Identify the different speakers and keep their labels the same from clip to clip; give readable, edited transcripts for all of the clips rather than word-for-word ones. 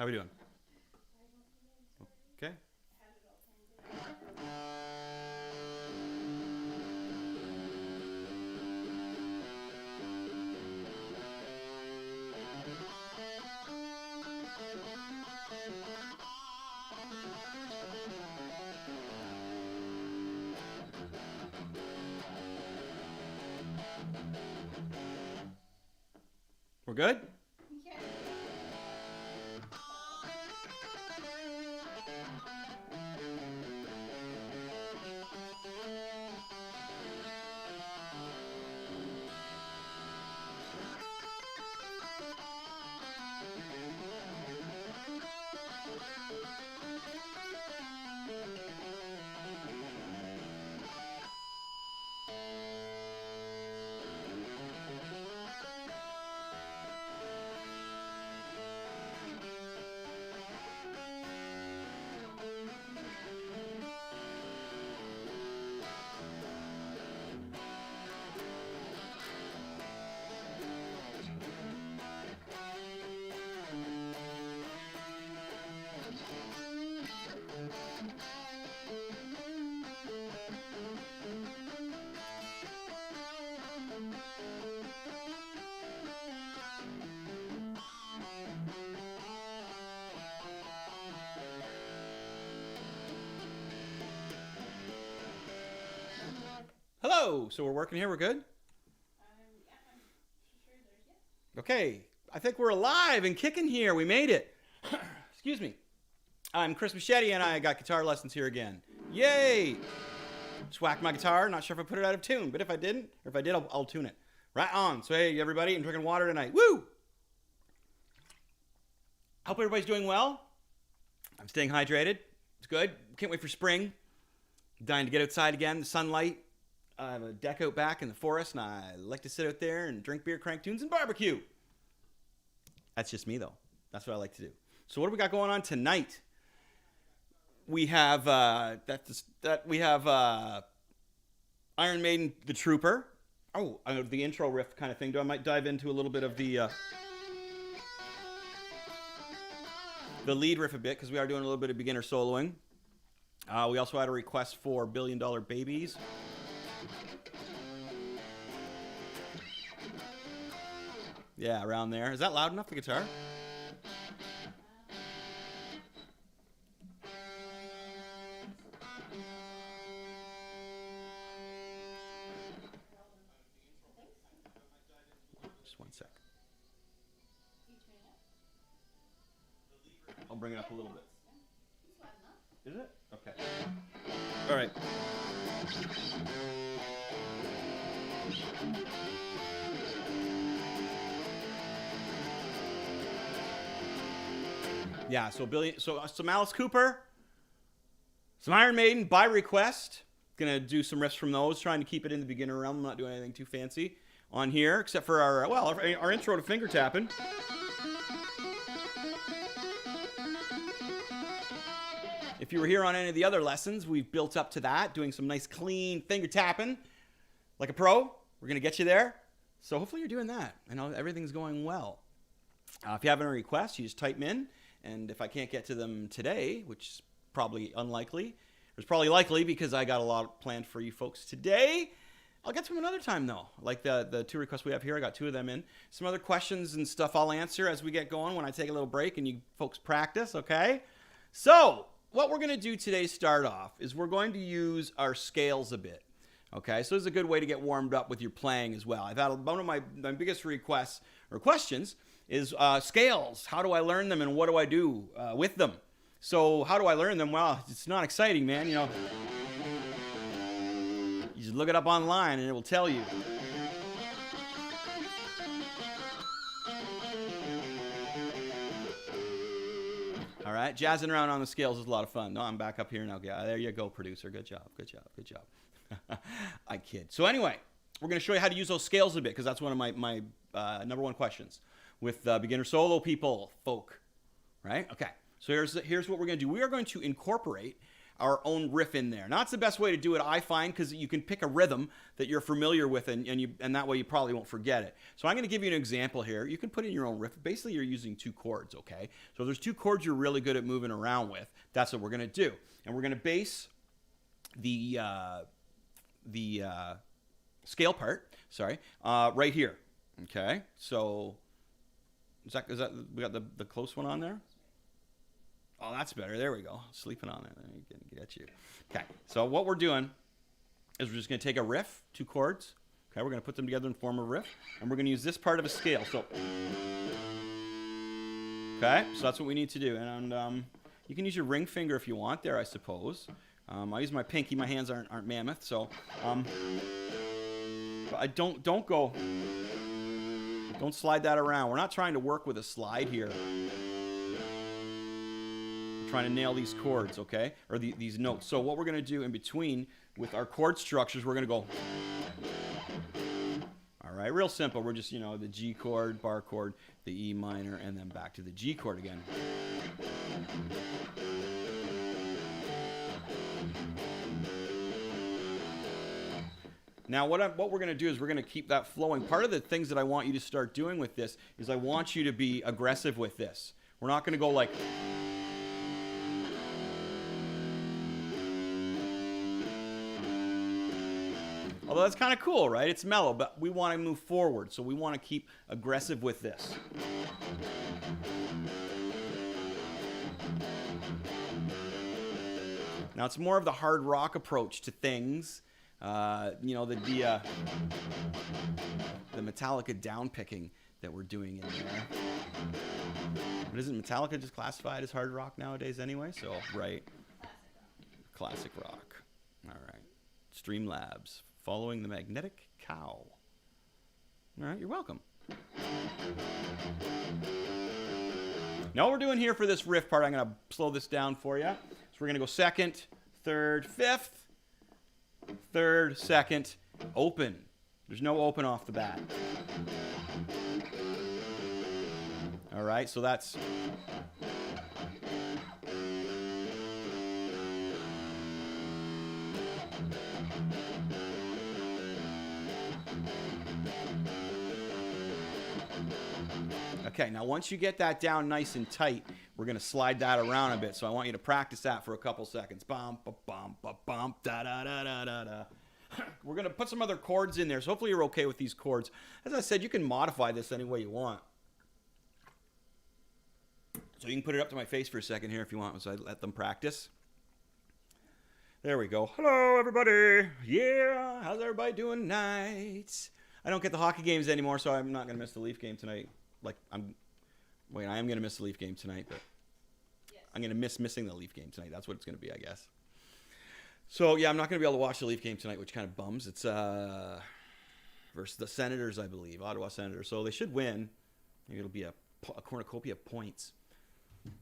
Speaker 1: How are we doing? Okay. We're good? Hello. So we're working here. We're good? Okay. I think we're alive and kicking here. We made it. Excuse me. I'm Chris Machete, and I got guitar lessons here again. Yay! Just whacked my guitar. Not sure if I put it out of tune, but if I didn't, or if I did, I'll tune it. Right on. So hey, everybody, I'm drinking water tonight. Woo! Hope everybody's doing well. I'm staying hydrated. It's good. Can't wait for spring. Dying to get outside again. The sunlight. I have a deck out back in the forest, and I like to sit out there and drink beer, crank tunes, and barbecue. That's just me, though. That's what I like to do. So what do we got going on tonight? We have Iron Maiden, The Trooper. Oh, the intro riff kind of thing. I might dive into a little bit of the lead riff a bit, because we are doing a little bit of beginner soloing. We also had a request for $1 Billion Babies. Yeah, around there. Is that loud enough, the guitar? Just one sec. I'll bring it up a little bit. Is it? Okay. All right. Yeah, so some Alice Cooper, some Iron Maiden by request. Gonna do some riffs from those, trying to keep it in the beginner realm. I'm not doing anything too fancy on here, except for our intro to finger tapping. If you were here on any of the other lessons, we've built up to that, doing some nice clean finger tapping, like a pro. We're gonna get you there. So hopefully you're doing that. I know everything's going well. If you have any requests, you just type them in. And if I can't get to them today, which is probably unlikely, it's probably likely because I got a lot planned for you folks today, I'll get to them another time, though. Like the two requests we have here, I got two of them in. Some other questions and stuff I'll answer as we get going when I take a little break and you folks practice, okay? So what we're going to do today, start off, is we're going to use our scales a bit. Okay, so this is a good way to get warmed up with your playing as well. I've had one of my biggest requests or questions is scales. How do I learn them and what do I do with them? So how do I learn them? Well, it's not exciting, man. You know, you just look it up online and it will tell you. All right, jazzing around on the scales is a lot of fun. No, I'm back up here now. Yeah, there you go, producer. Good job, good job, good job. I kid. So anyway, we're going to show you how to use those scales a bit, because that's one of my number one questions with beginner solo people, folk, right? Okay, so here's what we're going to do. We are going to incorporate our own riff in there. Now, that's the best way to do it, I find, because you can pick a rhythm that you're familiar with, and that way you probably won't forget it. So I'm going to give you an example here. You can put in your own riff. Basically, you're using 2 chords, okay? So there's 2 chords you're really good at moving around with. That's what we're going to do. And we're going to base the scale part, right here, okay? So is that we got the close one on there? Oh, that's better. There we go. Sleeping on it. Get you. Okay. So what we're doing is we're just going to take a riff, 2 chords. Okay. We're going to put them together and form a riff, and we're going to use this part of a scale. So, okay. So that's what we need to do. And you can use your ring finger if you want there, I suppose. I use my pinky. My hands aren't mammoth, so but I don't slide that around. We're not trying to work with a slide here. Trying to nail these chords, okay, or these notes. So what we're going to do in between with our chord structures, we're going to go, all right, real simple. We're just, the G chord, bar chord, the E minor, and then back to the G chord again. Now, what we're going to do is we're going to keep that flowing. Part of the things that I want you to start doing with this is I want you to be aggressive with this. We're not going to go like... Although that's kind of cool, right? It's mellow, but we want to move forward, so we want to keep aggressive with this. Now, it's more of the hard rock approach to things. The Metallica downpicking that we're doing in there. But isn't Metallica just classified as hard rock nowadays anyway? So, right. Classic rock. All right. Streamlabs. Following the Magnetic Cow. All right, you're welcome. Now what we're doing here for this riff part, I'm going to slow this down for you. So we're going to go 2nd, 3rd, 5th, 3rd, 2nd, open. There's no open off the bat. All right, so that's... Okay, now once you get that down nice and tight, we're going to slide that around a bit. So I want you to practice that for a couple seconds. Bum, ba, bum, ba, bum, da, da, da, da, da, da. We're going to put some other chords in there, so hopefully you're okay with these chords. As I said, you can modify this any way you want. So you can put it up to my face for a second here if you want, so I let them practice. There we go. Hello, everybody. Yeah, how's everybody doing tonight? I don't get the hockey games anymore, so I'm not going to miss the Leaf game tonight. I am going to miss the Leaf game tonight, but yes. I'm going to miss missing the Leaf game tonight. That's what it's going to be, I guess. So, yeah, I'm not going to be able to watch the Leaf game tonight, which kind of bums. It's versus the Senators, I believe, Ottawa Senators. So they should win. Maybe it'll be a cornucopia of points.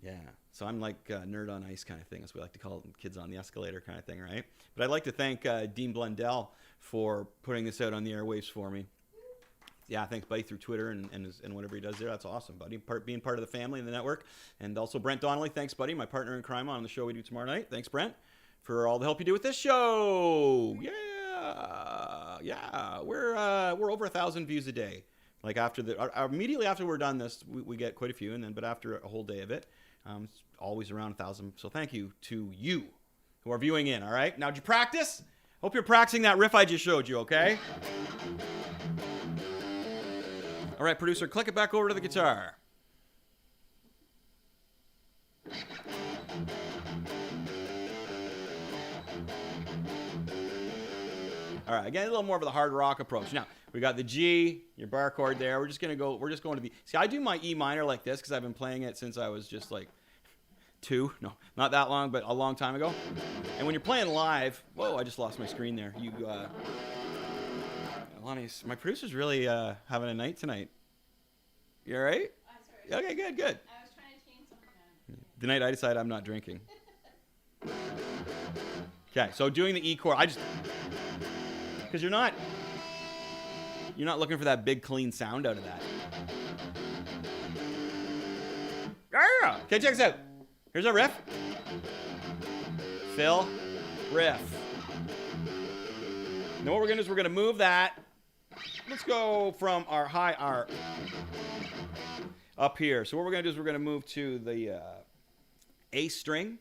Speaker 1: Yeah. So I'm like nerd on ice kind of thing. That's what we like to call it, kids on the escalator kind of thing, right? But I'd like to thank Dean Blundell for putting this out on the airwaves for me. Yeah, thanks, buddy, through Twitter and whatever he does there. That's awesome, buddy. Being part of the family and the network. And also Brent Donnelly. Thanks, buddy, my partner in crime on the show we do tomorrow night. Thanks, Brent, for all the help you do with this show. Yeah. We're over 1,000 views a day. Like immediately after we're done this, we get quite a few, but after a whole day of it, it's always around 1,000. So thank you to you who are viewing in. All right. Now, did you practice? Hope you're practicing that riff I just showed you. Okay. All right, producer, click it back over to the guitar. All right, again, a little more of the hard rock approach. Now, we got the G, your bar chord there. We're just going to the... See, I do my E minor like this because I've been playing it since I was just like 2. No, not that long, but a long time ago. And when you're playing live... Whoa, I just lost my screen there. Lonnie's, my producer's really having a night tonight. You all right? Sorry. Okay, good. I was trying to change something on. The night I decide I'm not drinking. Okay, so doing the E chord, because you're not looking for that big clean sound out of that. Yeah. Okay, check this out. Here's our riff. Fill, riff. Now what we're gonna do is we're gonna move that. Let's go from our high R up here. So what we're gonna do is we're gonna move to the A string,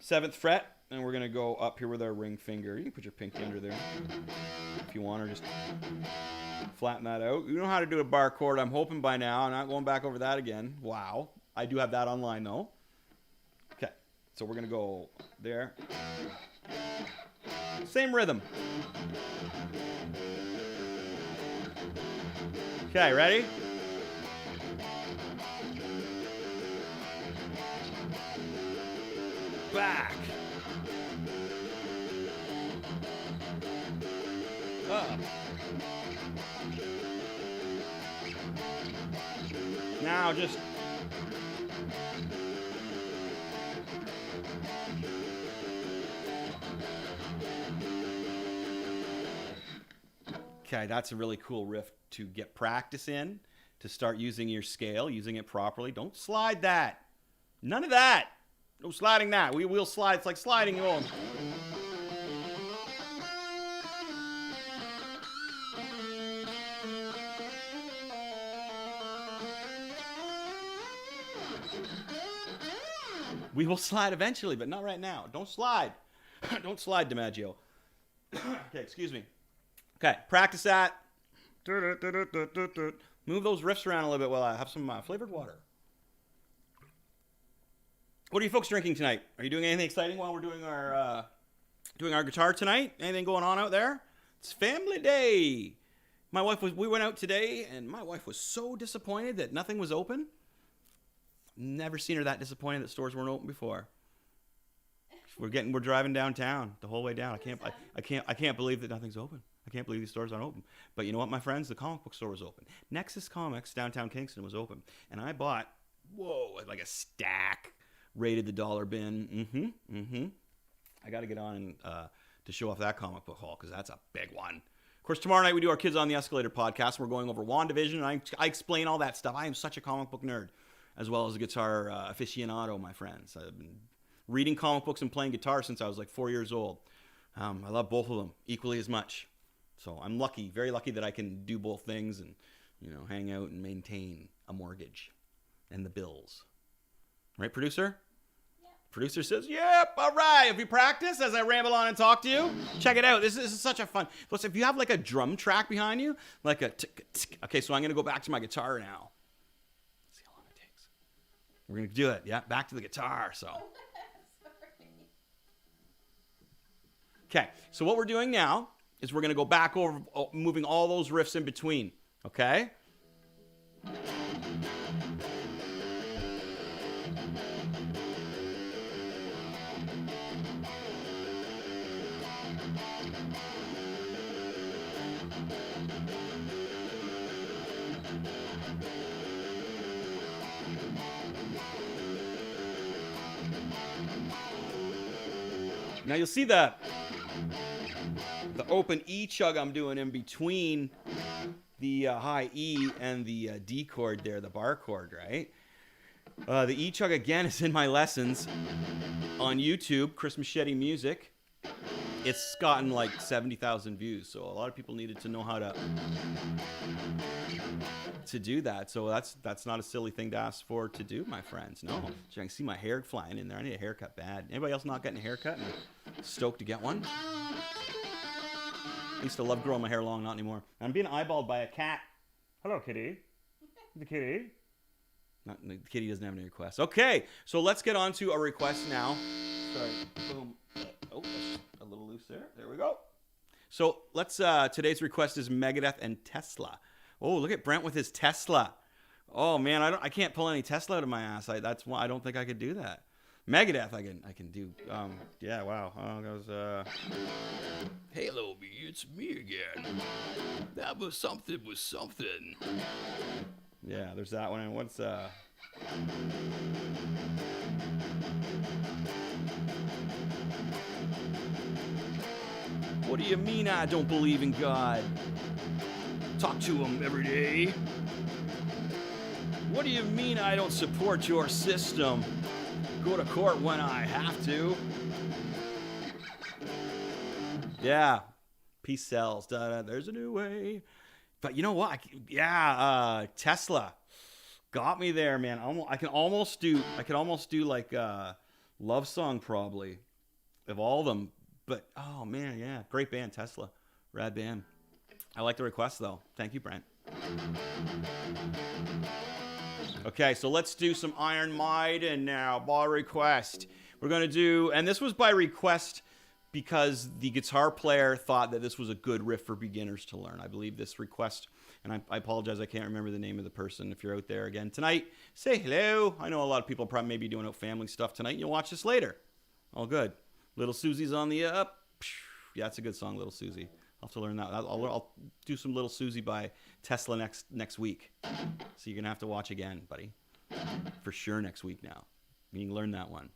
Speaker 1: 7th fret, and we're gonna go up here with our ring finger. You can put your pinky under there if you want, or just flatten that out. You know how to do a bar chord. I'm hoping by now. I'm not going back over that again. Wow. I do have that online though. Okay, so we're gonna go there. Same rhythm. Okay, ready? Back. Up. Now just okay, that's a really cool riff to get practice in, to start using your scale, using it properly. Don't slide that. None of that. No sliding that. We will slide. It's like sliding on. We will slide eventually, but not right now. Don't slide. Don't slide, DiMaggio. Okay, excuse me. Okay, practice that. Move those riffs around a little bit while I have some flavored water. What are you folks drinking tonight? Are you doing anything exciting while we're doing our guitar tonight? Anything going on out there? It's family day. We went out today, and my wife was so disappointed that nothing was open. Never seen her that disappointed that stores weren't open before. We're driving downtown the whole way down. I can't believe that nothing's open. I can't believe these stores aren't open. But you know what, my friends? The comic book store was open. Nexus Comics, downtown Kingston, was open. And I bought, like a stack, rated the dollar bin. I got to get on to show off that comic book haul because that's a big one. Of course, tomorrow night we do our Kids on the Escalator podcast. We're going over WandaVision, and I explain all that stuff. I am such a comic book nerd, as well as a guitar aficionado, my friends. I've been reading comic books and playing guitar since I was like 4 years old. I love both of them equally as much. So I'm lucky, very lucky that I can do both things and, hang out and maintain a mortgage and the bills. Right, producer? Yeah. Producer says, yep, all right. If you practice as I ramble on and talk to you, check it out. This is such a fun. Plus, if you have like a drum track behind you, like a tick. Okay, so I'm going to go back to my guitar now. See how long it takes. We're going to do it. Yeah, back to the guitar. So. Okay, so what we're doing now is we're going to go back over, moving all those riffs in between, okay? Now you'll see the open E chug I'm doing in between the high E and the D chord there, the bar chord, right? The E chug again is in my lessons on YouTube, Chris Machete Music. It's gotten like 70,000 views, so a lot of people needed to know how to do that. So that's not a silly thing to ask for to do, my friends. No, so I can see my hair flying in there. I need a haircut bad. Anybody else not getting a haircut and stoked to get one? I used to love growing my hair long, not anymore. I'm being eyeballed by a cat. Hello, kitty. The kitty. The kitty doesn't have any requests. Okay, so let's get on to a request now. Sorry. Boom. Oh, that's a little loose there. There we go. So let's. Today's request is Megadeth and Tesla. Oh, look at Brent with his Tesla. Oh man, I can't pull any Tesla out of my ass. That's why I don't think I could do that. Megadeth, I can do. Yeah, wow. Oh, goes. Hey, little B, it's me again. That was something with something. Yeah, there's that one. And what's What do you mean I don't believe in God? Talk to him every day. What do you mean I don't support your system? Go to court when I have to. Yeah. Peace sells. Da, da, there's a new way. But you know what? Tesla got me there, man. I can almost do like love song probably of all of them. But oh man, yeah, great band, Tesla, rad band. I like the request though. Thank you, Brent. Okay, so let's do some Iron Maiden now by request. We're gonna do, and this was by request because the guitar player thought that this was a good riff for beginners to learn. I believe this request, and I apologize, I can't remember the name of the person. If you're out there again tonight, say hello. I know a lot of people probably may be doing family stuff tonight, and you'll watch this later. All good. Little Susie's on the up. Yeah, it's a good song, Little Susie. I'll have to learn that. I'll do some Little Susie by Tesla next week. So you're going to have to watch again, buddy. For sure next week now. You can learn that one.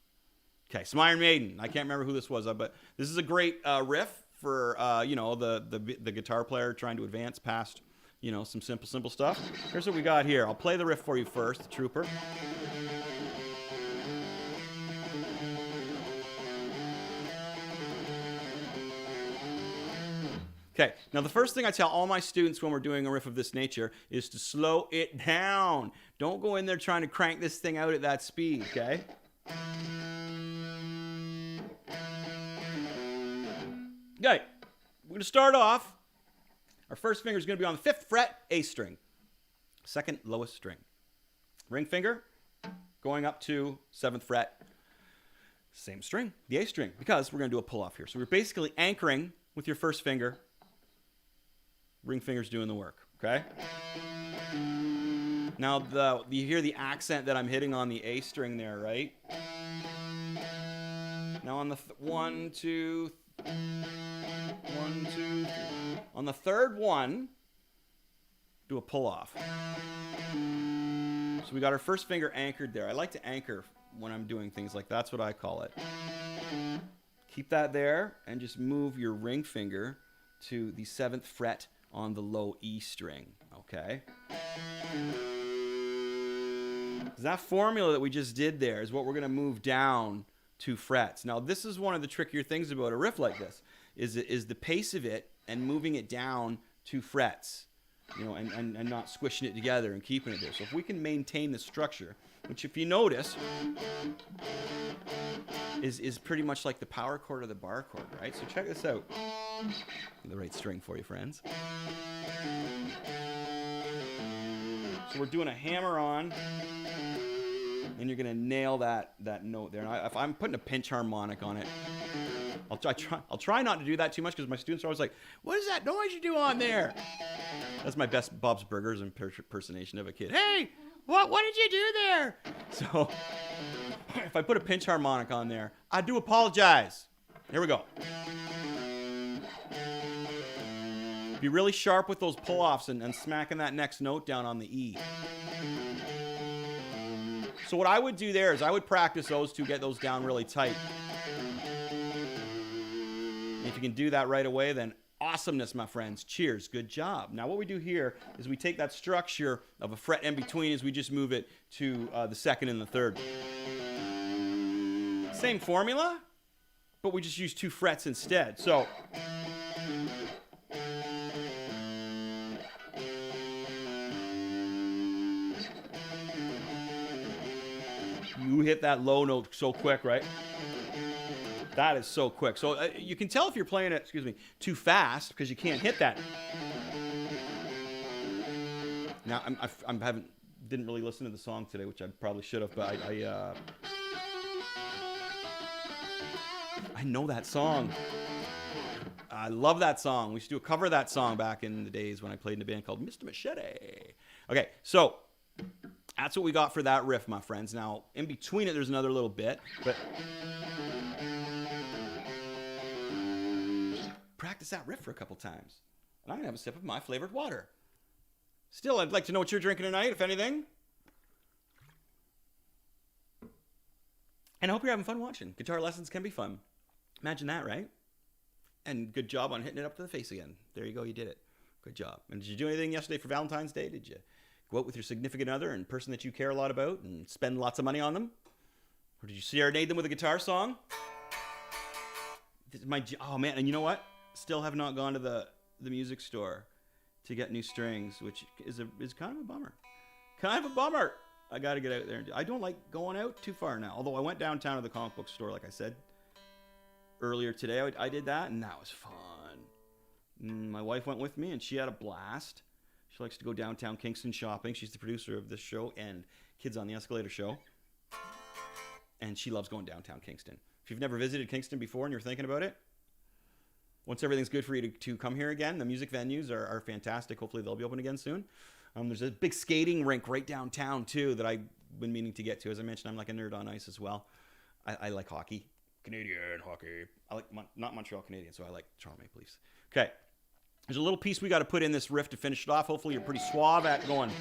Speaker 1: Okay, some Iron Maiden. I can't remember who this was, but this is a great riff for, the guitar player trying to advance past, some simple stuff. Here's what we got here. I'll play the riff for you first, the Trooper. Okay, now the first thing I tell all my students when we're doing a riff of this nature is to slow it down. Don't go in there trying to crank this thing out at that speed, okay? Okay, we're going to start off. Our first finger is going to be on the 5th fret, A string. Second lowest string. Ring finger going up to 7th fret. Same string, the A string, because we're going to do a pull off here. So we're basically anchoring with your first finger. Ring finger's doing the work, okay? Now, you hear the accent that I'm hitting on the A string there, right? Now on the 1, 2, 1, 2, 3. On the third one, do a pull off. So we got our first finger anchored there. I like to anchor when I'm doing things like that. That's what I call it. Keep that there and just move your ring finger to the 7th fret on the low E string, okay? That formula that we just did there is what we're going to move down 2 frets. Now, this is one of the trickier things about a riff like this, is the pace of it and moving it down 2 frets, and not squishing it together and keeping it there. So if we can maintain the structure, which if you notice is pretty much like the power chord or the bar chord, right? So check this out. The right string for you, friends. So we're doing a hammer on, and you're gonna nail that note there. And if I'm putting a pinch harmonic on it, I'll try not to do that too much because my students are always like, "What is that noise you do on there?" That's my best Bob's Burgers impersonation of a kid. Hey, what did you do there? So if I put a pinch harmonic on there, I do apologize. Here we go. Be really sharp with those pull-offs and smacking that next note down on the E. So what I would do there is I would practice those to get those down really tight. And if you can do that right away, then awesomeness, my friends. Cheers. Good job. Now what we do here is we take that structure of a fret in between as we just move it to the 2nd and the 3rd. Same formula, but we just use 2 frets instead. So you hit that low note so quick, right? That is so quick. So you can tell if you're playing it, too fast because you can't hit that. Now didn't really listen to the song today, which I probably should have, but I know that song. I love that song. We used to do a cover of that song back in the days when I played in a band called Mr. Machete. Okay, so that's what we got for that riff, my friends. Now, in between it, there's another little bit, but practice that riff for a couple times. And I'm going to have a sip of my flavored water. Still, I'd like to know what you're drinking tonight, if anything. And I hope you're having fun watching. Guitar lessons can be fun. Imagine that, right? And good job on hitting it up to the face again. There you go, you did it. Good job. And did you do anything yesterday for Valentine's Day? Did you go out with your significant other and person that you care a lot about and spend lots of money on them? Or did you serenade them with a guitar song? Oh man, and you know what? still have not gone to the music store to get new strings, which is kind of a bummer. Kind of a bummer. I got to get out there. I don't like going out too far now. Although I went downtown to the comic book store, like I said earlier today. I did that, and that was fun. My wife went with me, and she had a blast. She likes to go downtown Kingston shopping. She's the producer of this show and Kids on the Escalator show. And she loves going downtown Kingston. If you've never visited Kingston before and you're thinking about it, once everything's good for you to come here again, the music venues are fantastic. Hopefully they'll be open again soon. There's a big skating rink right downtown, too, that I've been meaning to get to. As I mentioned, I'm like a nerd on ice as well. I like hockey. Canadian hockey. I like, not Montreal Canadiens, so I like Toronto Maple Leafs. Okay. There's a little piece we got to put in this riff to finish it off. Hopefully you're pretty suave at going.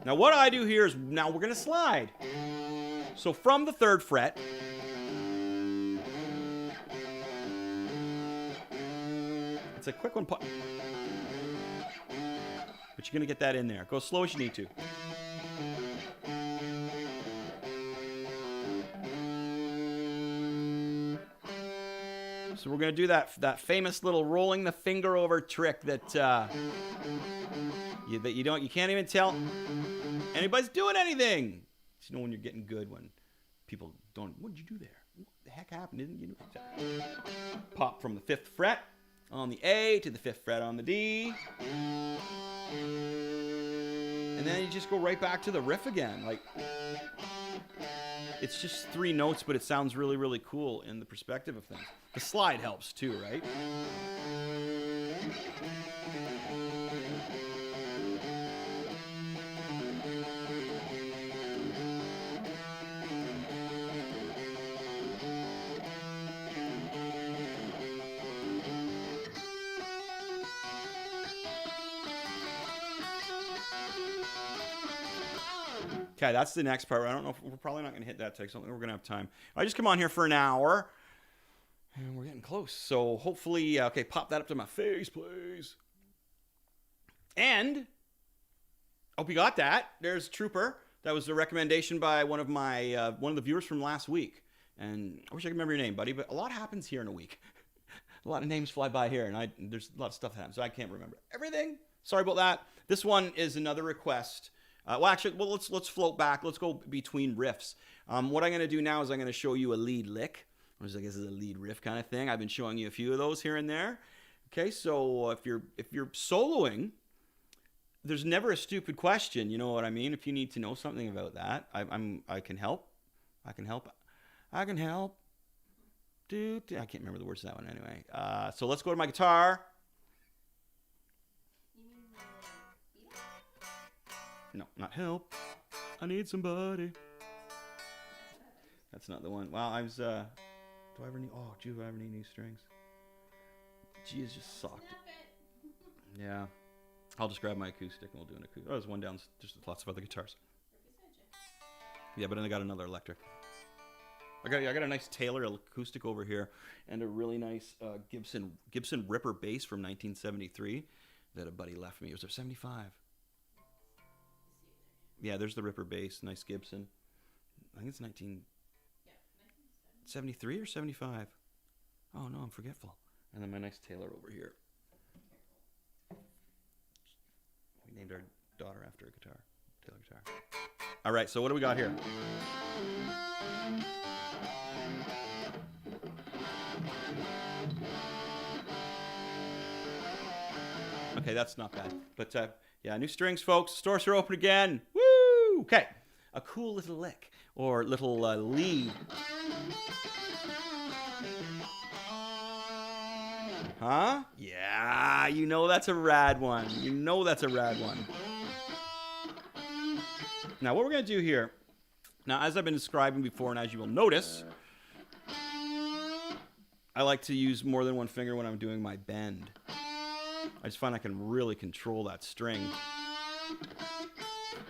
Speaker 1: Now what I do here is, now we're going to slide. So from the 3rd fret, it's a quick one, but you're going to get that in there. Go as slow as you need to. So we're going to do that famous little rolling the finger over trick that you can't even tell anybody's doing anything. You know when you're getting good, when people don't, what did you do there? What the heck happened? Didn't you know? Pop from the 5th fret on the A to the 5th fret on the D. And then you just go right back to the riff again. Like, it's just 3 notes, but it sounds really, really cool in the perspective of things. The slide helps too, right? Okay, that's the next part. I don't know if we're probably not going to hit that text. I don't think we're going to have time. I just come on here for an hour, and we're getting close. So hopefully, okay, pop that up to my face, please. And hope you got that. There's Trooper. That was a recommendation by one of the viewers from last week. And I wish I could remember your name, buddy, but a lot happens here in a week. A lot of names fly by here, and there's a lot of stuff that happens, so I can't remember everything. Sorry about that. This one is another request. Let's float back. Let's go between riffs. What I'm going to do now is I'm going to show you a lead lick, which I guess is a lead riff kind of thing. I've been showing you a few of those here and there. Okay, so if you're soloing, there's never a stupid question. You know what I mean? If you need to know something about that, I can help. I can help. Dude, I can't remember the words to that one anyway. So let's go to my guitar. No, not help. I need somebody. That's not the one. Wow, I was, do I ever need new strings? G is just socked. Yeah. I'll just grab my acoustic and we'll do an acoustic. Oh, there's one down, just lots of other guitars. Yeah, but then I got another electric. I got a nice Taylor acoustic over here and a really nice Gibson Ripper bass from 1973 that a buddy left me. It was a 75. Yeah, there's the Ripper bass, nice Gibson. I think it's 1973 or 75. Oh no, I'm forgetful. And then my nice Taylor over here. We named our daughter after a guitar, Taylor guitar. All right, so what do we got here? Okay, that's not bad. But yeah, new strings, folks. Stores are open again. Woo! Okay, a cool little lick or little lead. Huh? Yeah, you know that's a rad one. Now, what we're going to do here, now, as I've been describing before, and as you will notice, I like to use more than one finger when I'm doing my bend. I just find I can really control that string.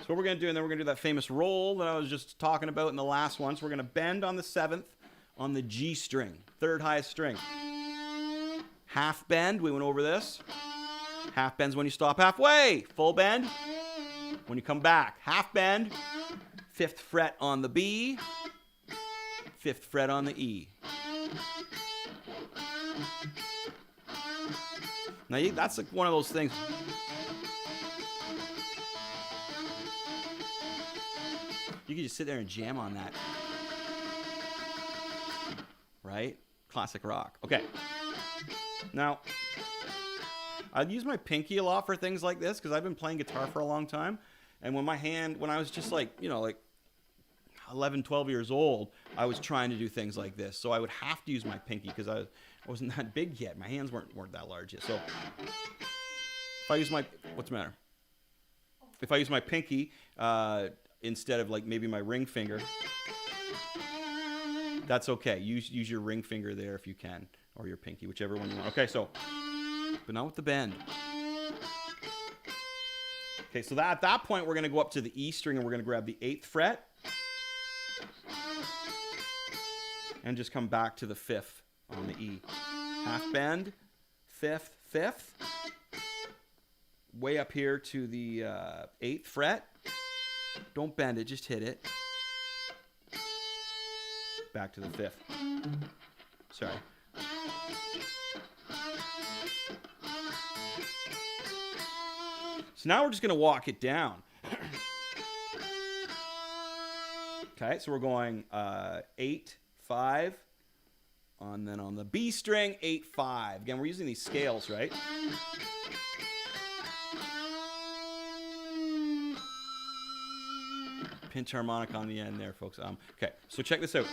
Speaker 1: So what we're going to do, and then we're going to do that famous roll that I was just talking about in the last one. So we're going to bend on the 7th on the G string, 3rd highest string. Half bend, we went over this. Half bend's when you stop halfway. Full bend, when you come back. Half bend, 5th fret on the B, 5th fret on the E. Now, that's like one of those things. You can just sit there and jam on that. Right? Classic rock. Okay. Now, I use my pinky a lot for things like this because I've been playing guitar for a long time. And when I was just like, like 11, 12 years old, I was trying to do things like this. So I would have to use my pinky because I wasn't that big yet. My hands weren't that large yet. So if I use what's the matter? If I use my pinky instead of like maybe my ring finger, that's okay. Use your ring finger there if you can, or your pinky, whichever one you want. Okay, so, but not with the bend. Okay, so at that point, we're going to go up to the E string and we're going to grab the 8th fret and just come back to the 5th on the E. Half bend, 5th, 5th. Way up here to the 8th fret. Don't bend it, just hit it. Back to the 5th. Sorry. So now we're just going to walk it down. Okay, so we're going 8, 5, and then on the B string, 8, 5. Again, we're using these scales, right? Pinch harmonic on the end there, folks. Okay, so check this out.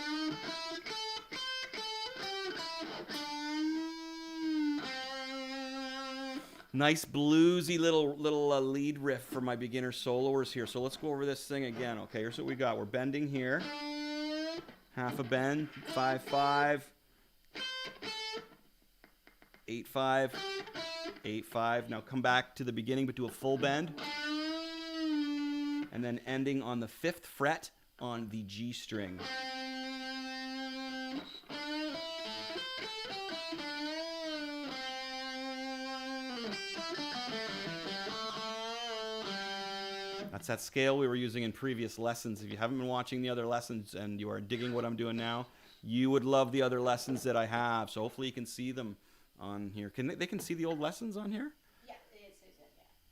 Speaker 1: Nice bluesy little lead riff for my beginner soloers here. So let's go over this thing again. Okay, here's what we got. We're bending here. Half a bend. 5, 5. 8, 5. 8, 5. Now come back to the beginning, but do a full bend. And then ending on the 5th fret on the G string. That's that scale we were using in previous lessons. If you haven't been watching the other lessons and you are digging what I'm doing now, you would love the other lessons that I have. So hopefully you can see them on here. They can see the old lessons on here?
Speaker 2: Yeah, it says that,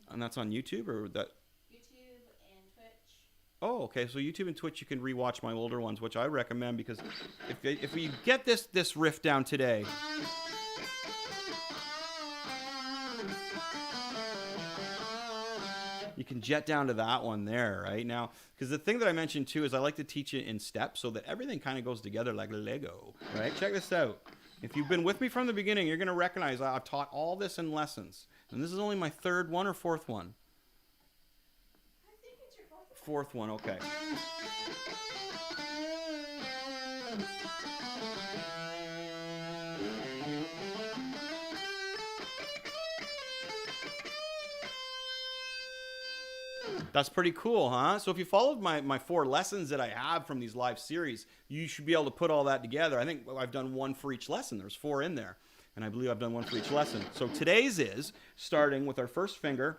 Speaker 2: yeah.
Speaker 1: And that's on YouTube or that?
Speaker 2: YouTube and Twitch.
Speaker 1: Oh, okay. So YouTube and Twitch, you can rewatch my older ones, which I recommend because if we get this riff down today, you can jet down to that one there, right? Now, because the thing that I mentioned too is I like to teach it in steps so that everything kind of goes together like Lego, right? Check this out. If you've been with me from the beginning, you're going to recognize I've taught all this in lessons. And this is only my 3rd one or 4th one?
Speaker 2: I think it's your 4th one.
Speaker 1: 4th one, okay. That's pretty cool, huh? So if you followed my 4 lessons that I have from these live series, you should be able to put all that together. I think I've done one for each lesson. There's 4 in there. And I believe I've done one for each lesson. So today's is starting with our first finger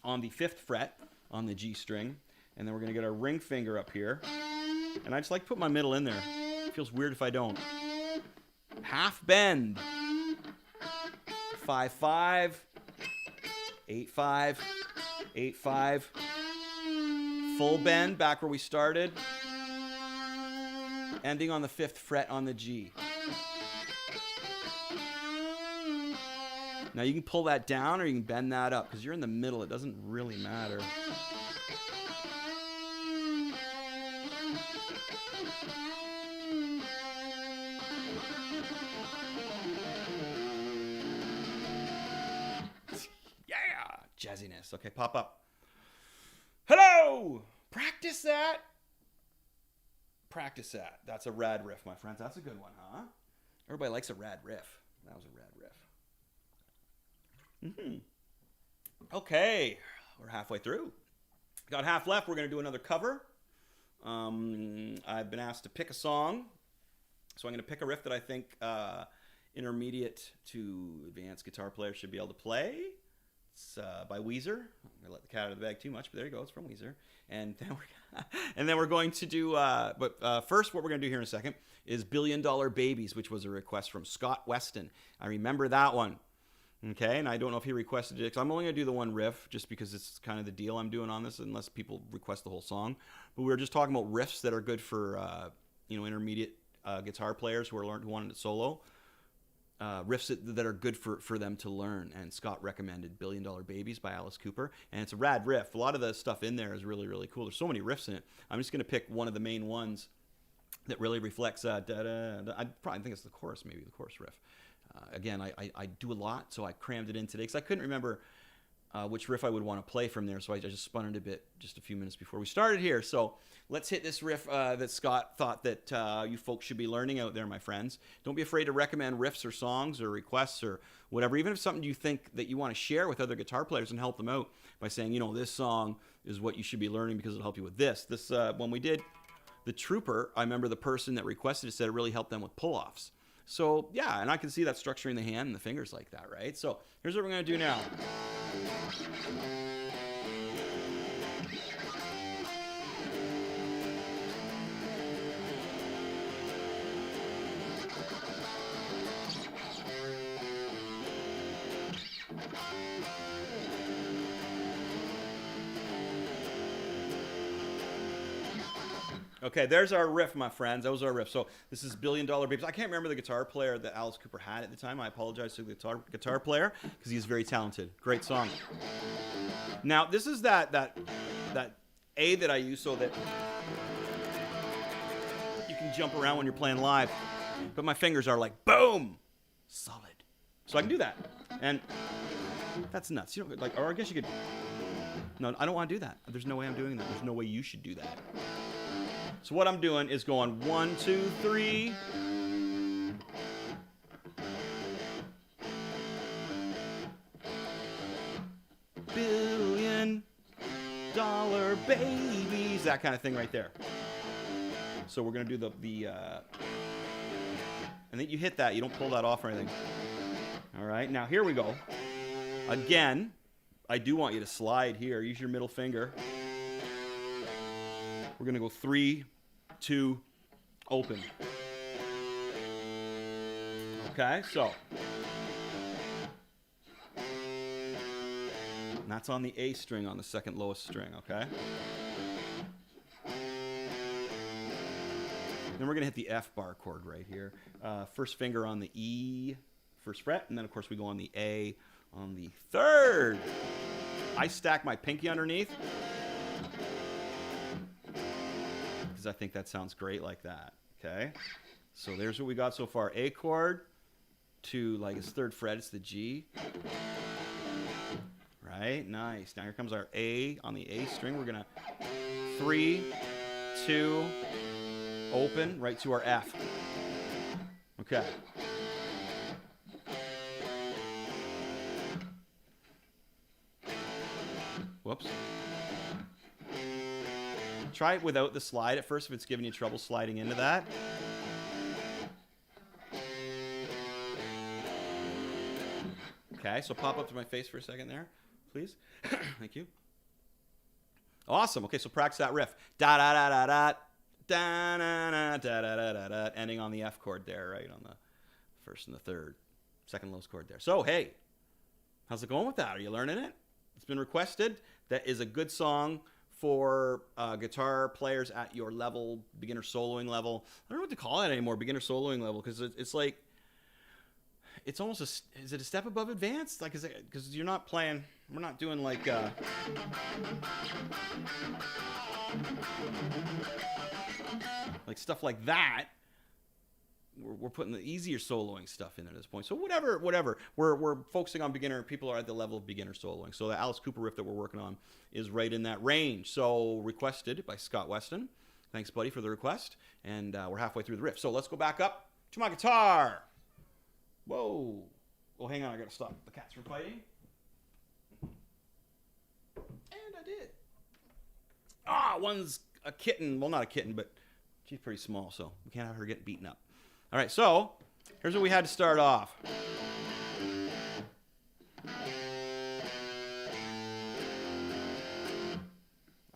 Speaker 1: on the 5th fret on the G string. And then we're going to get our ring finger up here. And I just like to put my middle in there. It feels weird if I don't. Half bend. 5, 5. 8, 5. 8, 5. Full bend back where we started. Ending on the 5th fret on the G. Now you can pull that down or you can bend that up because you're in the middle. It doesn't really matter. Jazziness. Okay, pop up. Hello! Practice that. Practice that. That's a rad riff, my friends. That's a good one, huh? Everybody likes a rad riff. That was a rad riff. Okay, we're halfway through. Got half left. We're going to do another cover. I've been asked to pick a song. So I'm going to pick a riff that I think intermediate to advanced guitar players should be able to play. It's by Weezer. I'm going to let the cat out of the bag too much, but there you go. It's from Weezer. And then we're going to do, first what we're going to do here in a second is $1 Billion Babies, which was a request from Scott Weston. I remember that one. Okay, and I don't know if he requested it, because I'm only going to do the one riff just because it's kind of the deal I'm doing on this, unless people request the whole song. But we were just talking about riffs that are good for intermediate guitar players who wanted to solo. Riffs that are good for them to learn. And Scott recommended $1 Billion Babies by Alice Cooper. And it's a rad riff. A lot of the stuff in there is really, really cool. There's so many riffs in it. I'm just going to pick one of the main ones that really reflects I probably think it's the chorus, maybe the chorus riff. Again, I do a lot, so I crammed it in today because I couldn't remember which riff I would want to play from there, so I just spun it a bit just a few minutes before we started here. So let's hit this riff that Scott thought that you folks should be learning out there, my friends. Don't be afraid to recommend riffs or songs or requests or whatever, even if it's something you think that you want to share with other guitar players and help them out by saying, this song is what you should be learning because it'll help you with this. When we did the Trooper, I remember the person that requested it said it really helped them with pull-offs. So, yeah, and I can see that structuring the hand and the fingers like that, right? So, here's what we're going to do now. Okay, there's our riff, my friends. That was our riff. So this is $1 Billion Babies. I can't remember the guitar player that Alice Cooper had at the time. I apologize to the guitar player because he's very talented. Great song. Now, this is that A that I use so that you can jump around when you're playing live. But my fingers are like, boom, solid. So I can do that. And that's nuts. Or I guess you could. No, I don't want to do that. There's no way I'm doing that. There's no way you should do that. So what I'm doing is going 1, 2, 3. $1 Billion Babies, that kind of thing right there. So we're gonna do the and then you hit that. You don't pull that off or anything. All right, now here we go. Again, I do want you to slide here. Use your middle finger. We're going to go 3, 2, open. Okay, so. And that's on the A string on the second lowest string, okay? Then we're going to hit the F bar chord right here. First finger on the E, first fret, and then of course we go on the A on the third. I stack my pinky underneath because I think that sounds great like that, okay? So there's what we got so far. A chord to like its third fret, it's the G. Right, nice. Now here comes our A on the A string. We're gonna 3, 2, open, right to our F. Okay. Whoops. Try it without the slide at first if it's giving you trouble sliding into that. Okay, so pop up to my face for a second there, please. Thank you. Awesome. Okay, so practice that riff. Da da da da da da da da da da da da, ending on the F chord there, right on the first and the third, second lowest chord there. So hey, how's it going with that? Are you learning it? It's been requested. That is a good song for guitar players at your level, beginner soloing level. I don't know what to call it anymore, beginner soloing level, because it's like, it's almost is it a step above advanced? Like, is it, because you're not playing, we're not doing like, like stuff like that. We're putting the easier soloing stuff in at this point. So whatever. We're focusing on beginner. People are at the level of beginner soloing. So the Alice Cooper riff that we're working on is right in that range. So requested by Scott Weston. Thanks, buddy, for the request. And we're halfway through the riff. So let's go back up to my guitar. Whoa. Oh, hang on. I got to stop the cats from fighting. And I did. One's a kitten. Well, not a kitten, but she's pretty small, so we can't have her get beaten up. All right, so here's what we had to start off.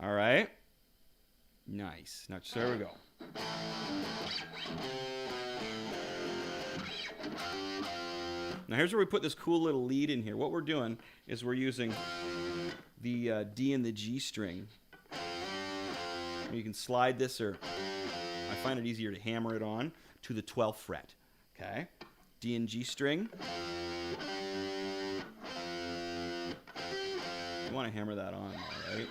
Speaker 1: All right. Nice. Now, so there we go. Now here's where we put this cool little lead in here. What we're doing is we're using the D and the G string. You can slide this, or I find it easier to hammer it on to the 12th fret. Okay, D and G string. You want to hammer that on, all right?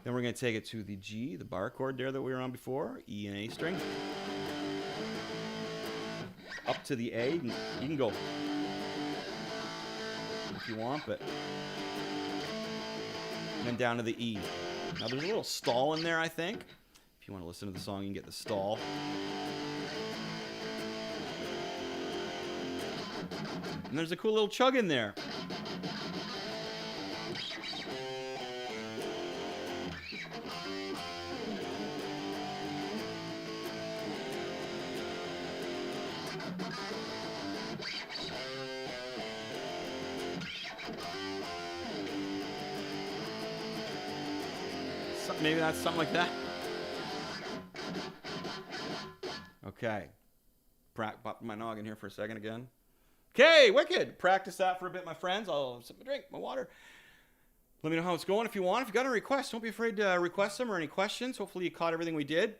Speaker 1: Then we're going to take it to the G, the bar chord there that we were on before, E and A string. Up to the A, you can go if you want, but... And then down to the E. Now there's a little stall in there, I think. If you want to listen to the song, you can get the stall. And there's a cool little chug in there. Maybe that's something like that. Okay. Pop my noggin here for a second again. Okay, wicked. Practice that for a bit, my friends. I'll sip my drink, my water. Let me know how it's going if you want. If you got any requests, don't be afraid to request them or any questions. Hopefully you caught everything we did.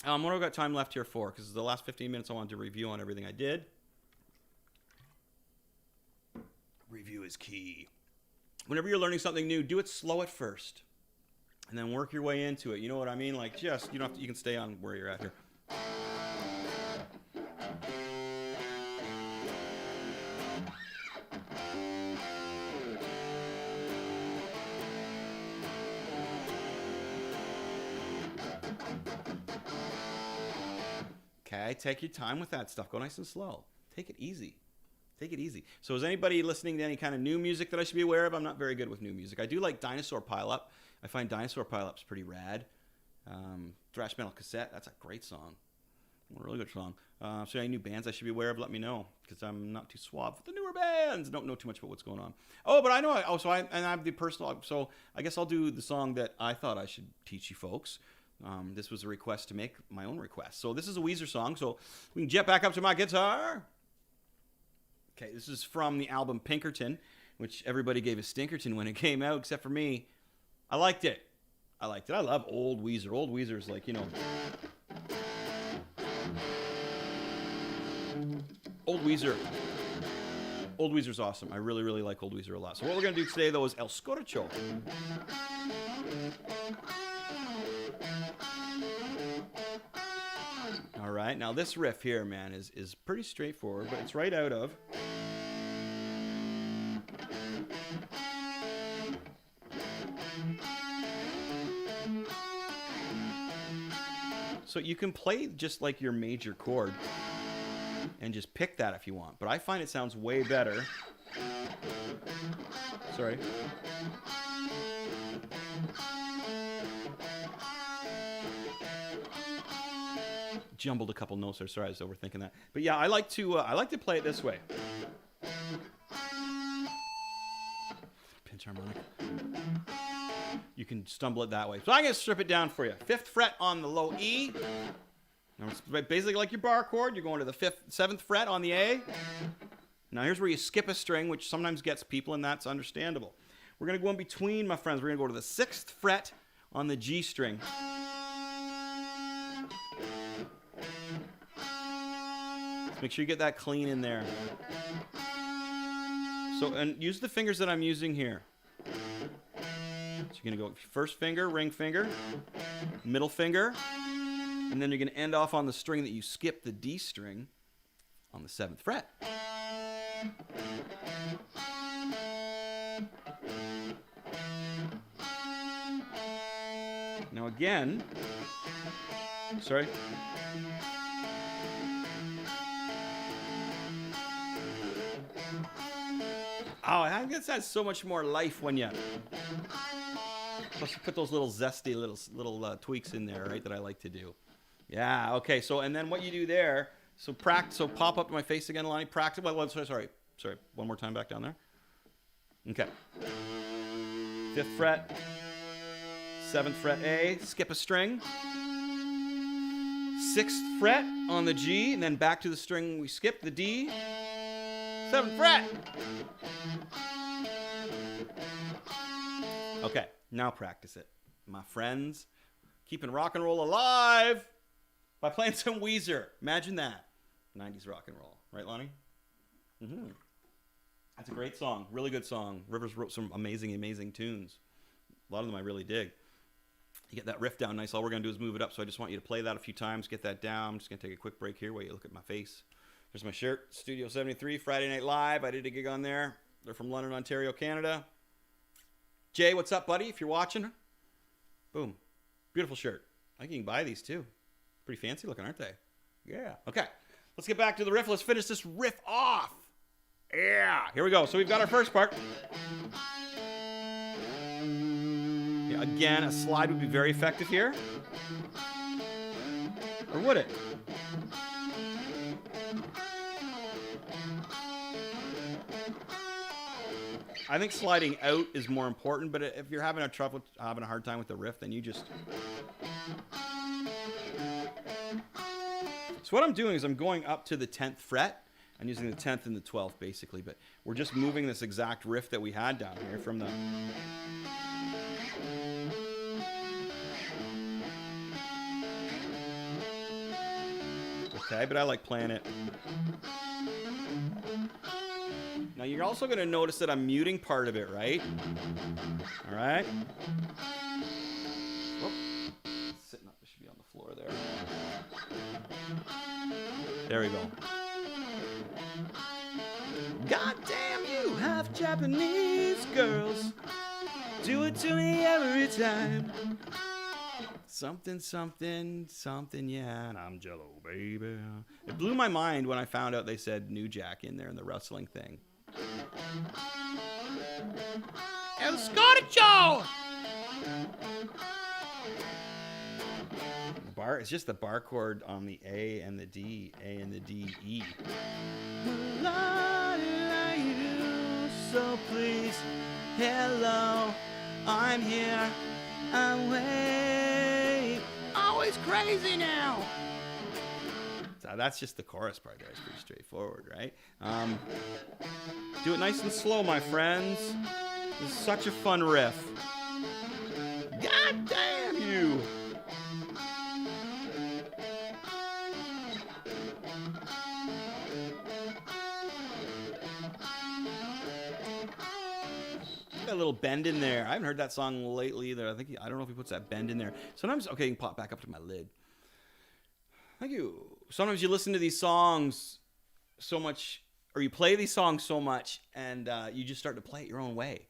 Speaker 1: What have I got time left here for? Because the last 15 minutes I wanted to review on everything I did. Review is key. Whenever you're learning something new, do it slow at first. And then work your way into it. You know what I mean? Like, just, you don't have to, you can stay on where you're at here. Okay, take your time with that stuff. Go nice and slow. Take it easy. Take it easy. So is anybody listening to any kind of new music that I should be aware of? I'm not very good with new music. I do like Dinosaur Pileup. I find Dinosaur Pileup's pretty rad. Thrash Metal Cassette, that's a great song. A really good song. So any new bands I should be aware of, let me know. Because I'm not too suave with the newer bands. Don't know too much about what's going on. Oh, but I know. I have the personal. So I guess I'll do the song that I thought I should teach you folks. This was a request to make my own request. So this is a Weezer song. So we can jet back up to my guitar. Okay, this is from the album Pinkerton, which everybody gave a stinkerton when it came out, except for me. I liked it. I love old Weezer. Old Weezer's like, you know. Old Weezer. Old Weezer's awesome. I really, really like Old Weezer a lot. So what we're going to do today, though, is El Scorcho. All right. Now, this riff here, man, is pretty straightforward, but it's right out of... So you can play just like your major chord and just pick that if you want. But I find it sounds way better. Sorry. Jumbled a couple notes there. Sorry, I was overthinking that. But yeah, I like to play it this way. Pinch harmonic. You can stumble it that way. So I'm going to strip it down for you. 5th fret on the low E. Now it's basically like your bar chord. You're going to the 7th fret on the A. Now here's where you skip a string, which sometimes gets people, and that's understandable. We're going to go in between, my friends. We're going to go to the 6th fret on the G string. Let's make sure you get that clean in there. So, and use the fingers that I'm using here. So you're going to go first finger, ring finger, middle finger, and then you're going to end off on the string that you skipped, the D string, on the 7th fret. Now again, sorry. Oh, I guess that's so much more life when you... Plus you put those little zesty little tweaks in there, right, that I like to do. Yeah, okay, so, and then what you do there, so pop up to my face again, Lonnie, practice, well, sorry, one more time back down there. Okay. 5th fret, 7th fret A, skip a string. 6th fret on the G, and then back to the string we skipped, the D. 7th fret. Okay, now practice it. My friends, keeping rock and roll alive by playing some Weezer. Imagine that. 90s rock and roll. Right, Lonnie? Mm-hmm. That's a great song. Really good song. Rivers wrote some amazing tunes. A lot of them I really dig. You get that riff down nice. All we're going to do is move it up, so I just want you to play that a few times, get that down. I'm just going to take a quick break here while you look at my face. There's my shirt, Studio 73, Friday Night Live. I did a gig on there. They're from London, Ontario, Canada. Jay, what's up, buddy? If you're watching, boom. Beautiful shirt. I think you can buy these, too. Pretty fancy looking, aren't they? Yeah. Okay, let's get back to the riff. Let's finish this riff off. Yeah. Here we go. So we've got our first part. Yeah, again, a slide would be very effective here. Or would it? I think sliding out is more important, but if you're having a hard time with the riff, then you just... So what I'm doing is I'm going up to the 10th fret. I'm using the 10th and the 12th, basically, but we're just moving this exact riff that we had down here from the... Okay, but I like playing it. Now you're also going to notice that I'm muting part of it, right? All right. Whoop. Sitting up, it should be on the floor there. There we go. God damn you, half Japanese girls. Do it to me every time. Something, yeah, and I'm Jello, baby. It blew my mind when I found out they said New Jack in there in the wrestling thing. El Scotticho! Bar, it's just the bar chord on the A and the D, A and the D, E. So please, hello, I'm here, I'm way, always crazy now. So that's just the chorus part there. It's pretty straightforward, right? Do it nice and slow, my friends. This is such a fun riff. God damn you! Got a little bend in there. I haven't heard that song lately either. I don't know if he puts that bend in there. Sometimes, okay, you can pop back up to my lid. Thank you. Sometimes you listen to these songs so much, or you play these songs so much, and you just start to play it your own way.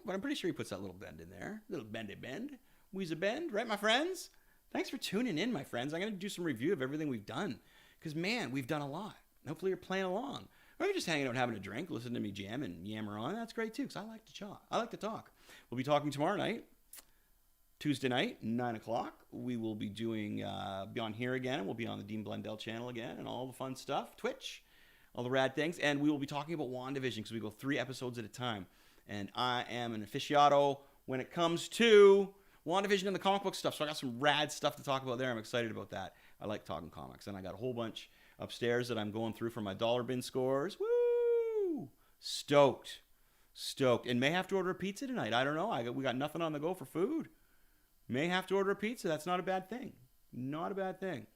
Speaker 1: But I'm pretty sure he puts that little bend in there. Little bendy bend. Weezer bend, right, my friends? Thanks for tuning in, my friends. I'm going to do some review of everything we've done. Because, man, we've done a lot. Hopefully you're playing along. Or you're just hanging out having a drink, listening to me jam and yammer on. That's great, too, because I like to talk. We'll be talking tomorrow night. Tuesday night, 9 o'clock. We will be doing, be on here again. We'll be on the Dean Blundell channel again and all the fun stuff. Twitch, all the rad things. And we will be talking about WandaVision because we go 3 episodes at a time. And I am an aficionado when it comes to WandaVision and the comic book stuff. So I got some rad stuff to talk about there. I'm excited about that. I like talking comics. And I got a whole bunch upstairs that I'm going through for my dollar bin scores. Woo! Stoked. And may have to order a pizza tonight. I don't know. We got nothing on the go for food. May have to order a pizza. That's not a bad thing. Not a bad thing.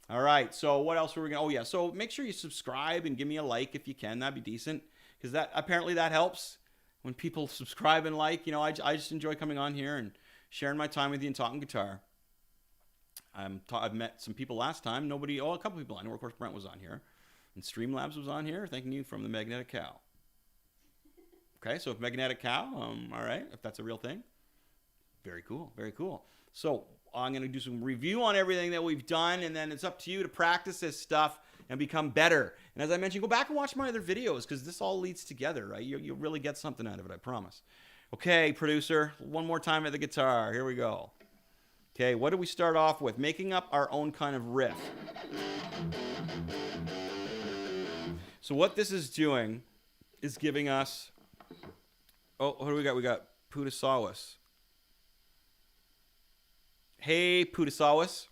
Speaker 1: All right. So what else were we going to... Oh, yeah. So make sure you subscribe and give me a like if you can. That'd be decent. Because apparently that helps. When people subscribe and like, I just enjoy coming on here and sharing my time with you and talking guitar. I've met some people last time. A couple people I know. Of course, Brent was on here. And Streamlabs was on here. Thanking you from the Magnetic Cow. Okay, so if Magnetic Cow, all right, if that's a real thing. Very cool, very cool. So I'm going to do some review on everything that we've done, and then it's up to you to practice this stuff and become better. And as I mentioned, go back and watch my other videos because this all leads together, right? You'll really get something out of it, I promise. Okay, producer, one more time at the guitar. Here we go. Okay, what do we start off with? Making up our own kind of riff. So what this is doing is giving us... Oh, what do we got? We got Pudasawas. Hey, Pudasawas.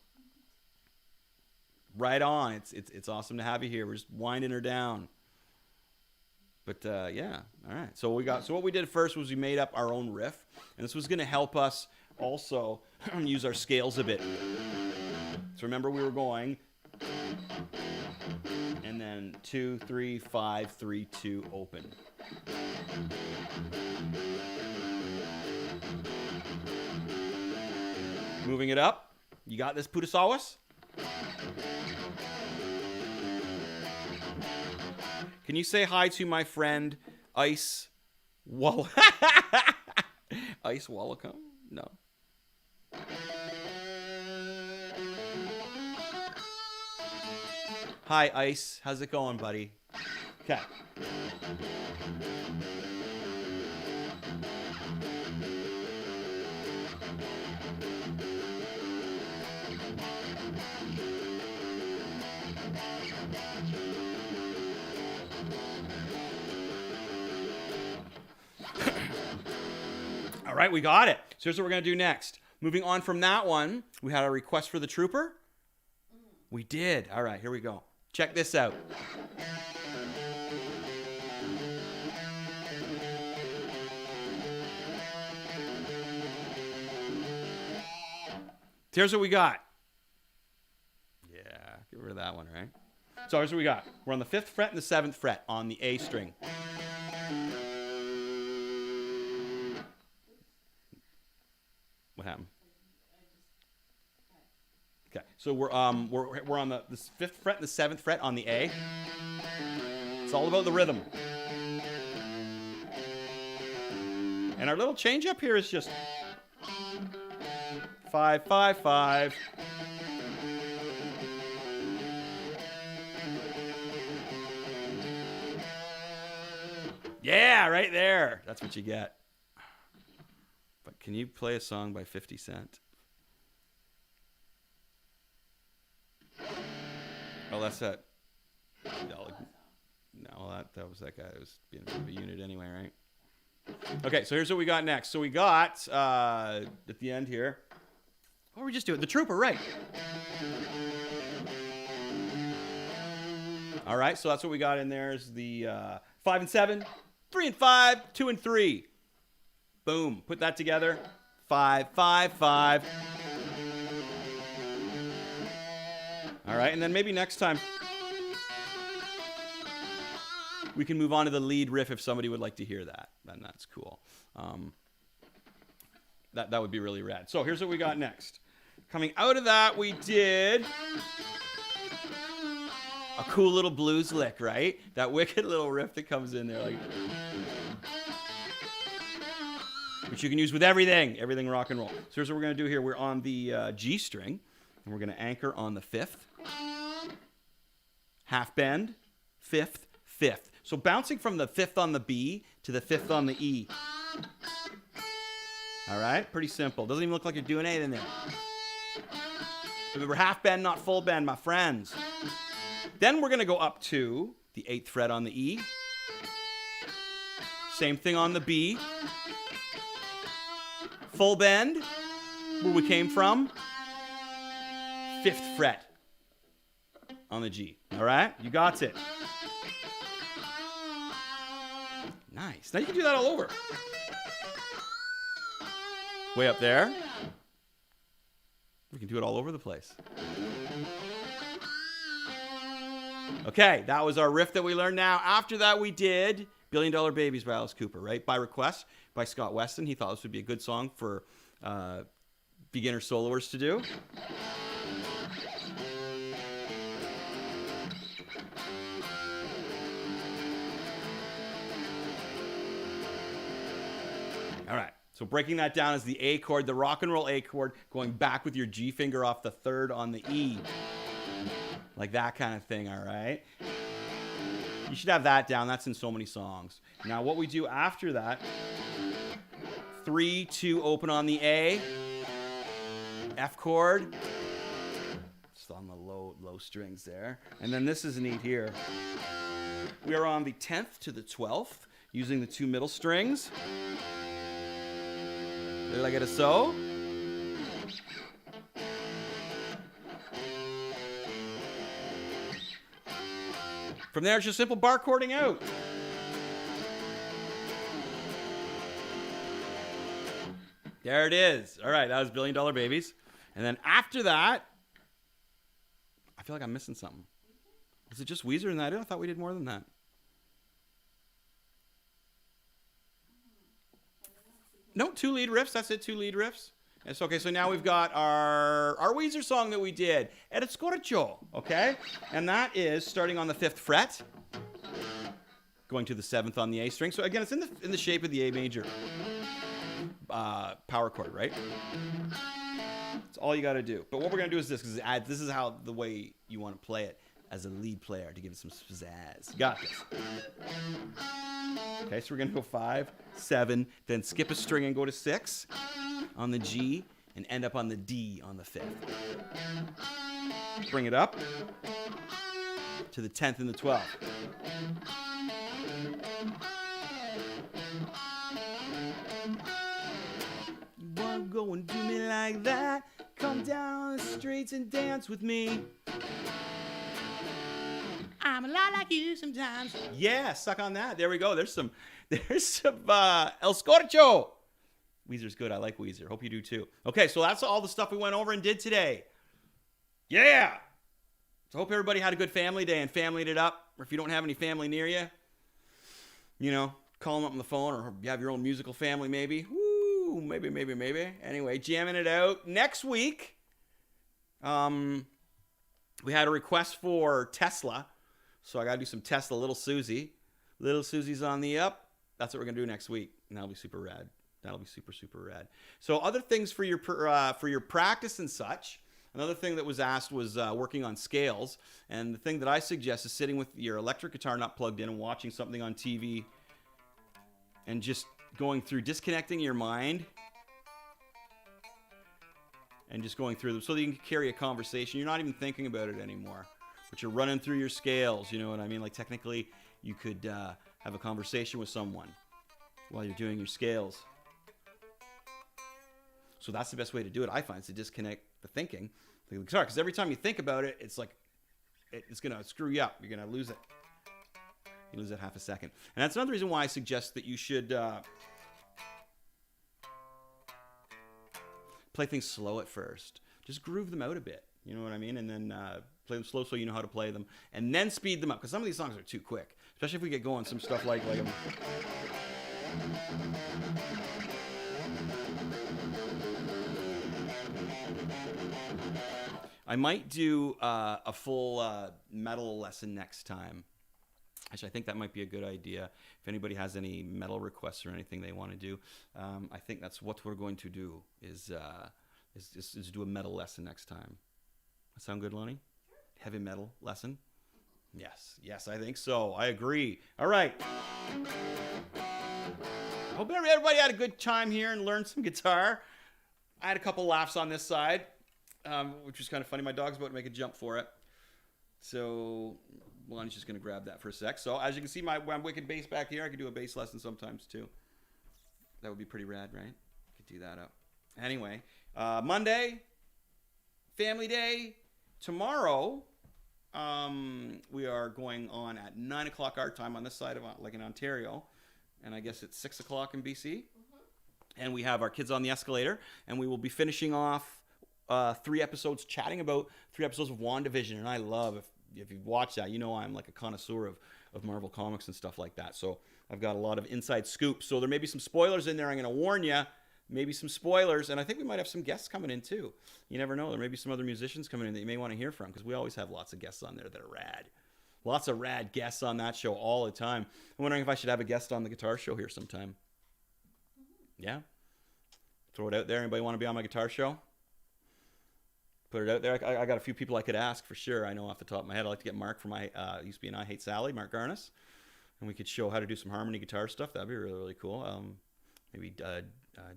Speaker 1: Right on. It's awesome to have you here. We're just winding her down. But yeah, all right. So what we did first was we made up our own riff, and this was going to help us also use our scales a bit. So remember, we were going, and then 2, 3, 5, 3, 2, open. Moving it up. You got this, Putasawas? Can you say hi to my friend Ice Wall? Ice Wallacom? No. Hi, Ice. How's it going, buddy? Okay. All right, we got it. So here's what we're going to do next. Moving on from that one, we had a request for the trooper. We did. All right, here we go. Check this out. Here's what we got. Yeah, get rid of that one, right? So here's what we got. We're on the 5th fret and the 7th fret on the A string. What happened? Okay, so we're on the 5th fret and the 7th fret on the A. It's all about the rhythm. And our little change up here is just 5, 5, 5. Yeah, right there. That's what you get. But can you play a song by 50 Cent? Oh, that's that. No, that was that guy that was being a bit of a unit anyway, right? Okay, so here's what we got next. So we got, at the end here, what were we just doing? The trooper, right. All right, so that's what we got in there is the 5 and 7, 3 and 5, 2 and 3. Boom. Put that together. 5, 5, 5. All right, and then maybe next time we can move on to the lead riff if somebody would like to hear that. Then that's cool. That would be really rad. So here's what we got next. Coming out of that, we did a cool little blues lick, right? That wicked little riff that comes in there, like, which you can use with everything rock and roll. So here's what we're going to do here. We're on the G string, and we're going to anchor on the 5th. Half bend, 5th, 5th. So bouncing from the 5th on the B to the 5th on the E. All right, pretty simple. Doesn't even look like you're doing anything there. Remember, half bend, not full bend, my friends. Then we're going to go up to the 8th fret on the E. Same thing on the B. Full bend, where we came from. 5th fret on the G. All right, you got it. Nice. Now you can do that all over. Way up there. We can do it all over the place. Okay, that was our riff that we learned. Now, after that, we did $1 Billion Babies by Alice Cooper, right? By request by Scott Weston. He thought this would be a good song for beginner soloists to do. All right, so breaking that down is the A chord, the rock and roll A chord, going back with your G finger off the 3rd on the E. Like that kind of thing, all right? You should have that down. That's in so many songs. Now, what we do after that, 3, 2, open on the A, F chord, just on the low strings there. And then this is neat here. We are on the 10th to the 12th, using the 2 middle strings. Like it so. From there, it's just simple bar chording out. There it is. All right, that was $1 Billion Babies. And then after that, I feel like I'm missing something. Was it just Weezer and that? I thought we did more than that. No, 2 lead riffs. That's it, 2 lead riffs. It's okay, so now we've got our Weezer song that we did, El Scorcho, okay? And that is starting on the 5th fret, going to the 7th on the A string. So again, it's in the shape of the A major power chord, right? That's all you got to do. But what we're going to do is this, because this is how the way you want to play it as a lead player to give it some pizzazz. Got this. Okay, so we're going to go 5, 7, then skip a string and go to 6 on the G and end up on the D on the 5th. Bring it up to the 10th and the 12th. You wanna go and do me like that? Come down the streets and dance with me. I'm a lot like you sometimes. Yeah, suck on that. There we go. There's some El Scorcho. Weezer's good. I like Weezer. Hope you do too. Okay, so that's all the stuff we went over and did today. Yeah. So hope everybody had a good family day and familyed it up. Or if you don't have any family near you, you know, call them up on the phone, or you have your own musical family maybe. Woo, maybe. Anyway, jamming it out. Next week, we had a request for Tesla. So I got to do some Tesla, Little Susie. Little Susie's on the up. That's what we're going to do next week. And that'll be super rad. That'll be super, super rad. So other things for your practice and such. Another thing that was asked was working on scales. And the thing that I suggest is sitting with your electric guitar not plugged in and watching something on TV and just going through, disconnecting your mind and just going through them so that you can carry a conversation. You're not even thinking about it anymore, but you're running through your scales. You know what I mean? Like technically you could have a conversation with someone while you're doing your scales. So that's the best way to do it, I find, is to disconnect the thinking from the guitar. Because every time you think about it, it's like, it's going to screw you up. You're going to lose it. You lose it half a second. And that's another reason why I suggest that you should play things slow at first. Just groove them out a bit. You know what I mean? And then play them slow so you know how to play them. And then speed them up. Because some of these songs are too quick. Especially if we get going. Some stuff like I might do a full metal lesson next time. Actually, I think that might be a good idea. If anybody has any metal requests or anything they want to do, I think that's what we're going to do is do a metal lesson next time. That sound good, Lonnie? Heavy metal lesson? Yes, I think so. I agree. All right. Hope everybody had a good time here and learned some guitar. I had a couple laughs on this side. Which was kind of funny. My dog's about to make a jump for it. So Lonnie's just going to grab that for a sec. So as you can see, my wicked bass back here, I could do a bass lesson sometimes too. That would be pretty rad, right? Could do that up. Anyway, Monday, family day. Tomorrow, we are going on at 9 o'clock our time on this side of, like in Ontario. And I guess it's 6 o'clock in BC. Mm-hmm. And we have our Kids on the Escalator. And we will be finishing off 3 episodes, chatting about 3 episodes of WandaVision, and I love, if you've watched that, you know I'm like a connoisseur of Marvel Comics and stuff like that, so I've got a lot of inside scoops, so there may be some spoilers in there. I'm going to warn you, maybe some spoilers, and I think we might have some guests coming in too. You never know, there may be some other musicians coming in that you may want to hear from, because we always have lots of guests on there that are rad. Lots of rad guests on that show all the time. I'm wondering if I should have a guest on the guitar show here sometime. Yeah? Throw it out there. Anybody want to be on my guitar show? Put it out there. I got a few people I could ask for sure. I know off the top of my head. I'd like to get Mark from used to be in I Hate Sally, Mark Garnis, and we could show how to do some harmony guitar stuff. That'd be really, really cool. Maybe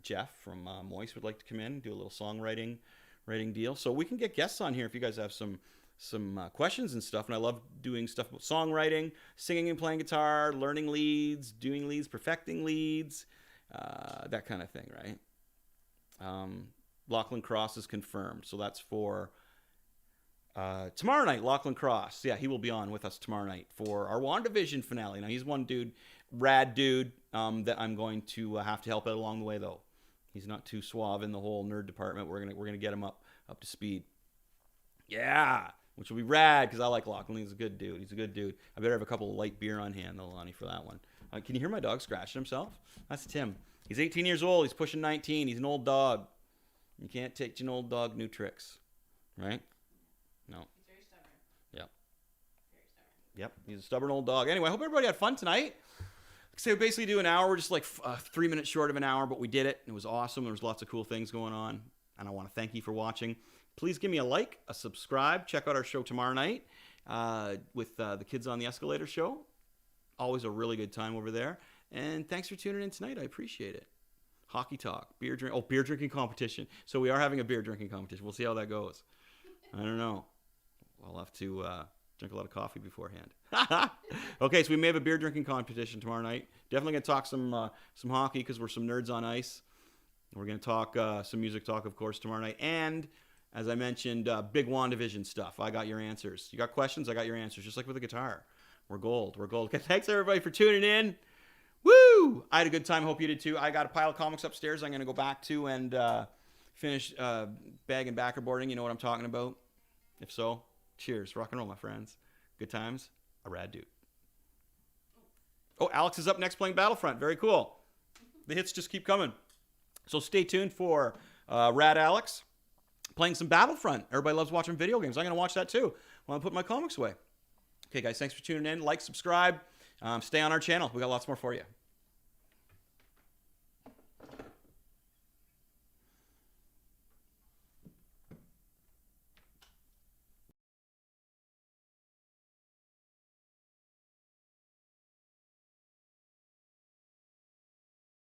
Speaker 1: Jeff from Moist would like to come in and do a little songwriting deal. So we can get guests on here if you guys have some questions and stuff. And I love doing stuff about songwriting, singing and playing guitar, learning leads, doing leads, perfecting leads, that kind of thing, right? Lachlan Cross is confirmed, so that's for Tomorrow night, Lachlan Cross. Yeah, he will be on with us tomorrow night for our WandaVision finale. Now, he's one dude, rad dude, that I'm going to have to help out along the way, though. He's not too suave in the whole nerd department. We're gonna get him up to speed. Yeah, which will be rad because I like Lachlan. He's a good dude. I better have a couple of light beer on hand, though, Lonnie, for that one. Can you hear my dog scratching himself? That's Tim. He's 18 years old. He's pushing 19. He's an old dog. You can't teach an old dog new tricks, right? No.
Speaker 2: He's very stubborn.
Speaker 1: Yep.
Speaker 2: Very stubborn.
Speaker 1: Yep. He's a stubborn old dog. Anyway, I hope everybody had fun tonight. So we basically do an hour. We're just like 3 minutes short of an hour, but we did it. It was awesome. There was lots of cool things going on, and I want to thank you for watching. Please give me a like, a subscribe. Check out our show tomorrow night with the Kids on the Escalator show. Always a really good time over there. And thanks for tuning in tonight. I appreciate it. Hockey talk, beer drinking competition. So we are having a beer drinking competition. We'll see how that goes. I don't know. I'll have to drink a lot of coffee beforehand. Okay, so we may have a beer drinking competition tomorrow night. Definitely gonna talk some hockey because we're some nerds on ice. We're gonna talk some music talk, of course, tomorrow night. And as I mentioned, big WandaVision stuff. I got your answers. You got questions? I got your answers. Just like with the guitar. We're gold. Okay, thanks everybody for tuning in. Woo! I had a good time. Hope you did too. I got a pile of comics upstairs I'm going to go back to and finish bag and backer boarding. You know what I'm talking about? If so, cheers. Rock and roll, my friends. Good times. A rad dude. Oh, Alex is up next playing Battlefront. Very cool. The hits just keep coming. So stay tuned for Rad Alex playing some Battlefront. Everybody loves watching video games. I'm going to watch that too while I put my comics away. Okay, guys, thanks for tuning in. Like, subscribe. Stay on our channel. We got lots more for you.